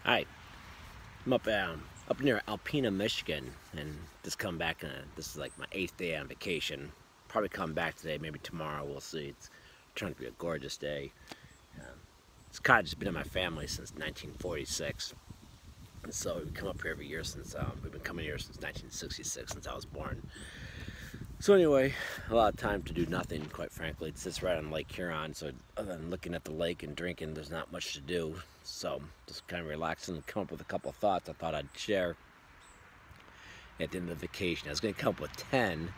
Hi, I'm up near Alpena, Michigan, and just come back. This is like my 8th day on vacation. Probably come back today, maybe tomorrow. We'll see. It's turned to be a gorgeous day. This cottage has been in my family since 1946, and so we come up here every year since we've been coming here since 1966, since I was born. So anyway, a lot of time to do nothing, quite frankly. It sits right on Lake Huron, so other than looking at the lake and drinking, there's not much to do. So just kind of relaxing and come up with a couple of thoughts I thought I'd share at the end of the vacation. I was going to come up with 10,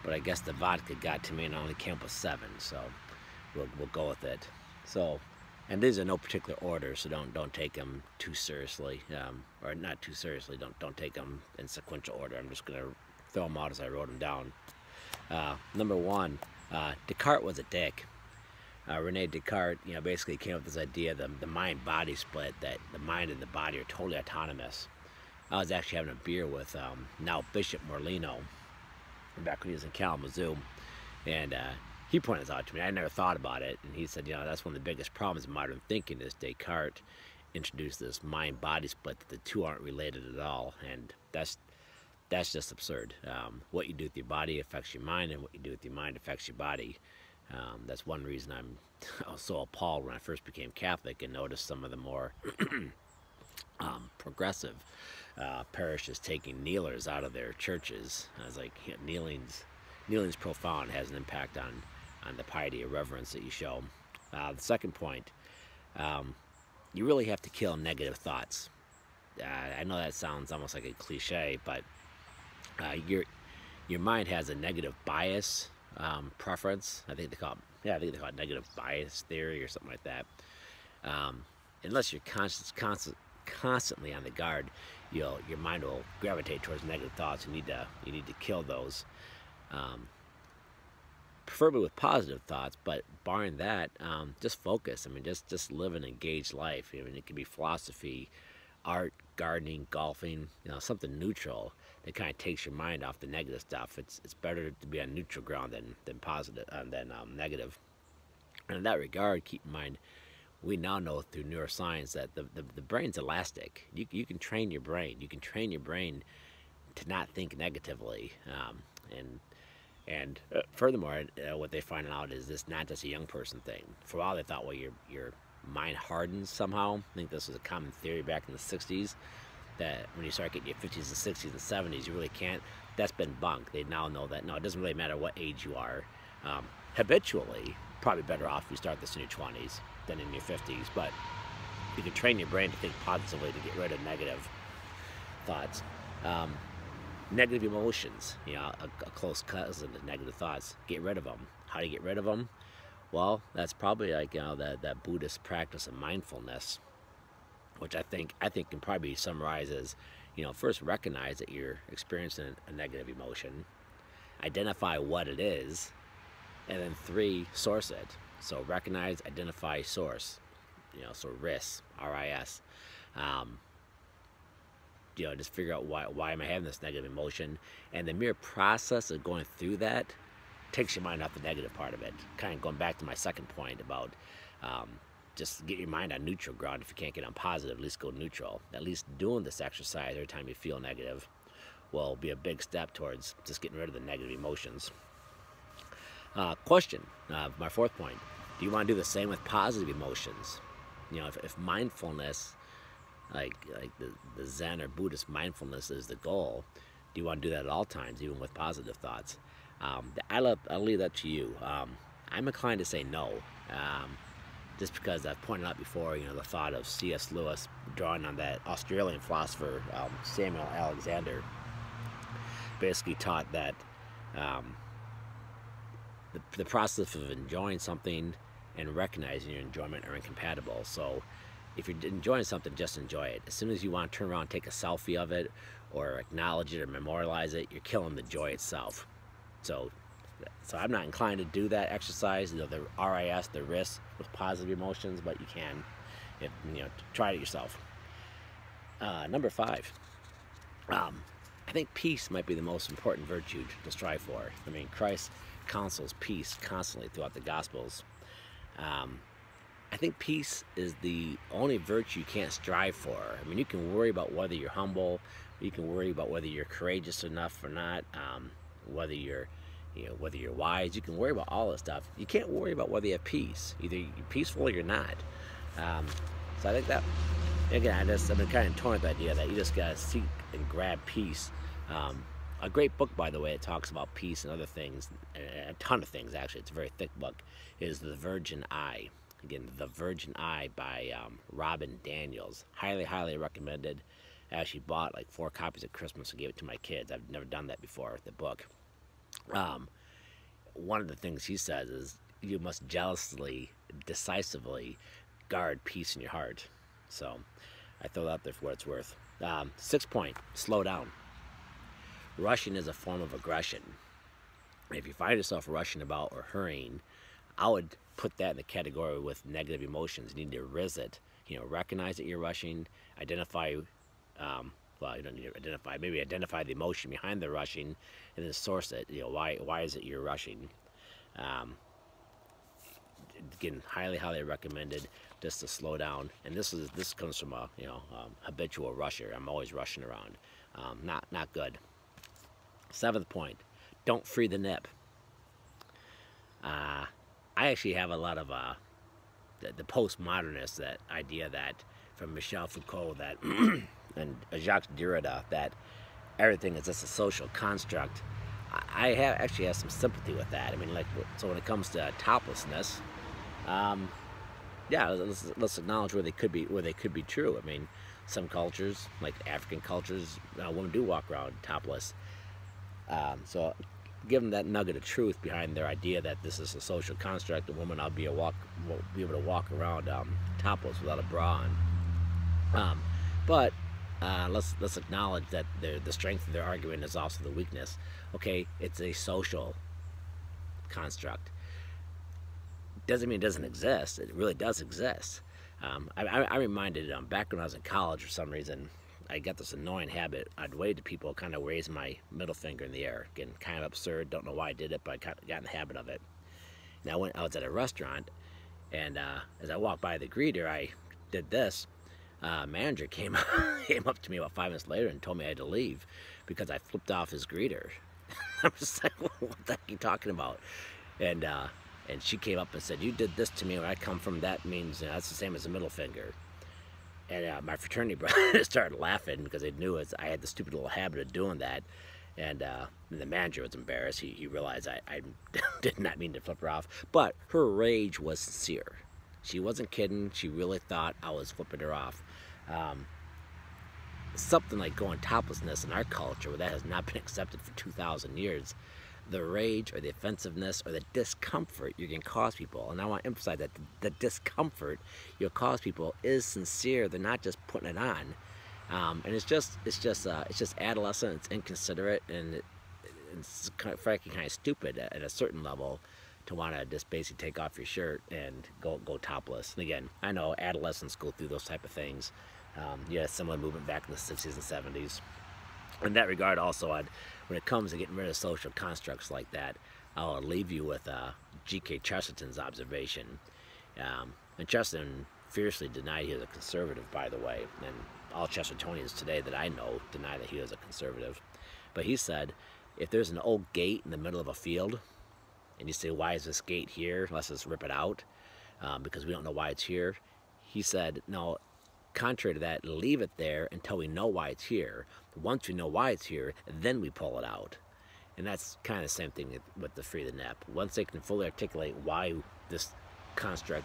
but I guess the vodka got to me and I only came up with 7, so we'll go with it. So, and these are no particular order, so don't take them too seriously, or not too seriously. Don't take them in sequential order. I'm just going to throw them out as I wrote them down. Number 1, Descartes was a dick. Rene Descartes, basically came up with this idea, the mind-body split, that the mind and the body are totally autonomous. I was actually having a beer with now Bishop Morlino back when he was in Kalamazoo, and he pointed this out to me. I never thought about it, and he said, that's one of the biggest problems in modern thinking is Descartes introduced this mind-body split, that the two aren't related at all, and that's just absurd. What you do with your body affects your mind, and what you do with your mind affects your body. That's one reason I was so appalled when I first became Catholic and noticed some of the more progressive parishes taking kneelers out of their churches. I was like, kneeling's profound, has an impact on the piety or reverence that you show. The second point, you really have to kill negative thoughts. I know that sounds almost like a cliche, but your mind has a negative bias preference. I think they call it negative bias theory or something like that. Unless you're constantly on the guard, your mind will gravitate towards negative thoughts. You need to kill those, preferably with positive thoughts. But barring that, just focus. Just live an engaged life. It can be philosophy, art, gardening, golfing, something neutral that kind of takes your mind off the negative stuff. It's better to be on neutral ground than positive than negative. And in that regard, keep in mind, we now know through neuroscience that the brain's elastic. You can train your brain. You can train your brain to not think negatively. And furthermore, what they find out is this not just a young person thing. For a while, they thought, well, your mind hardens somehow. I think this was a common theory back in the 60s, that when you start getting your 50s and 60s and 70s, you really can't. That's been bunked. They now know that, no, it doesn't really matter what age you are. Habitually, probably better off if you start this in your 20s than in your 50s, but you can train your brain to think positively, to get rid of negative thoughts. Negative emotions, a close cousin to negative thoughts. Get rid of them. How do you get rid of them? Well, that's probably like that Buddhist practice of mindfulness, which I think can probably be summarized as, first recognize that you're experiencing a negative emotion, identify what it is, and then 3, source it. So recognize, identify, source. So RIS, R-I-S. Just figure out why am I having this negative emotion, and the mere process of going through that takes your mind off the negative part of it. Kind of going back to my second point about just get your mind on neutral ground. If you can't get on positive, at least go neutral. At least doing this exercise every time you feel negative will be a big step towards just getting rid of the negative emotions. Question, my 4th point, do you want to do the same with positive emotions? If mindfulness, like the Zen or Buddhist mindfulness is the goal, do you want to do that at all times, even with positive thoughts? I'll leave that to you. I'm inclined to say no, just because I've pointed out before, the thought of C.S. Lewis drawing on that Australian philosopher, Samuel Alexander, basically taught that the process of enjoying something and recognizing your enjoyment are incompatible. So if you're enjoying something, just enjoy it. As soon as you want to turn around and take a selfie of it or acknowledge it or memorialize it, you're killing the joy itself. So I'm not inclined to do that exercise, the RIS, the RIS with positive emotions, but you can, try it yourself. Number 5, I think peace might be the most important virtue to strive for. Christ counsels peace constantly throughout the Gospels. I think think peace is the only virtue you can't strive for. I mean, you can worry about whether you're humble, you can worry about whether you're courageous enough or not, whether you're, whether you're wise. You can worry about all this stuff. You can't worry about whether you have peace. Either you're peaceful or you're not. So I think that, again, I've been kind of torn with the idea that you just gotta seek and grab peace. A great book, by the way, it talks about peace and other things, a ton of things actually. It's a very thick book. Is The Virgin Eye. Again, The Virgin Eye by Robin Daniels. Highly, highly recommended. I actually bought like 4 copies at Christmas and gave it to my kids. I've never done that before with the book. One of the things he says is you must jealously, decisively guard peace in your heart. So I throw that out there for what it's worth. 6th point, slow down. Rushing is a form of aggression. If you find yourself rushing about or hurrying, I would put that in the category with negative emotions. You need to risk it. Recognize that you're rushing, identify, well, you don't need to identify, maybe identify the emotion behind the rushing, and then source it. Why is it you're rushing? Again, highly, highly recommended just to slow down. And this comes from a habitual rusher. I'm always rushing around. Not good. 7th point, don't free the nip. I actually have a lot of the postmodernists, that idea that from Michel Foucault that and Jacques Derrida, that everything is just a social construct. I actually have some sympathy with that. I mean, so when it comes to toplessness, yeah, let's acknowledge where they could be true. I mean, some cultures, like African cultures, women do walk around topless. So give them that nugget of truth behind their idea that this is a social construct. A woman will be able to walk around topless without a bra on. But let's acknowledge that the strength of their argument is also the weakness. Okay, it's a social construct. Doesn't mean it doesn't exist. It really does exist. I'm reminded back when I was in college, for some reason, I got this annoying habit. I'd wave to people, kind of raise my middle finger in the air. Again, kind of absurd. Don't know why I did it, but I got in the habit of it. Now, when I was at a restaurant, and as I walked by the greeter, I did this. Manager came up to me about 5 minutes later and told me I had to leave because I flipped off his greeter. I'm just like, what the heck are you talking about? And she came up and said, you did this to me where I come from. That means that's the same as a middle finger. And my fraternity brother started laughing because they knew I had the stupid little habit of doing that. And the manager was embarrassed. He realized I did not mean to flip her off. But her rage was sincere. She wasn't kidding. She really thought I was flipping her off. Something like going toplessness in our culture, where that has not been accepted for 2,000 years, the rage or the offensiveness or the discomfort you can cause people, and I want to emphasize that the discomfort you'll cause people is sincere. They're not just putting it on, and it's just adolescent. It's inconsiderate, and it's frankly kind of stupid at a certain level to want to just basically take off your shirt and go topless. And again, I know adolescents go through those type of things. You had a similar movement back in the 60s and 70s. In that regard, also, when it comes to getting rid of social constructs like that, I'll leave you with G.K. Chesterton's observation. And Chesterton fiercely denied he was a conservative, by the way, and all Chestertonians today that I know deny that he was a conservative. But he said, if there's an old gate in the middle of a field, and you say, why is this gate here? Let's just rip it out, because we don't know why it's here. He said, no, contrary to that, leave it there until we know why it's here. Once we know why it's here, then we pull it out. And that's kind of the same thing with the free the nip. Once they can fully articulate why this construct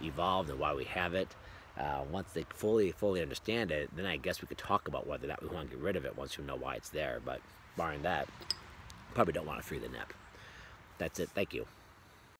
evolved and why we have it, once they fully understand it, then I guess we could talk about whether or not we want to get rid of it once we know why it's there. But barring that, probably don't want to free the nip. That's it. Thank you.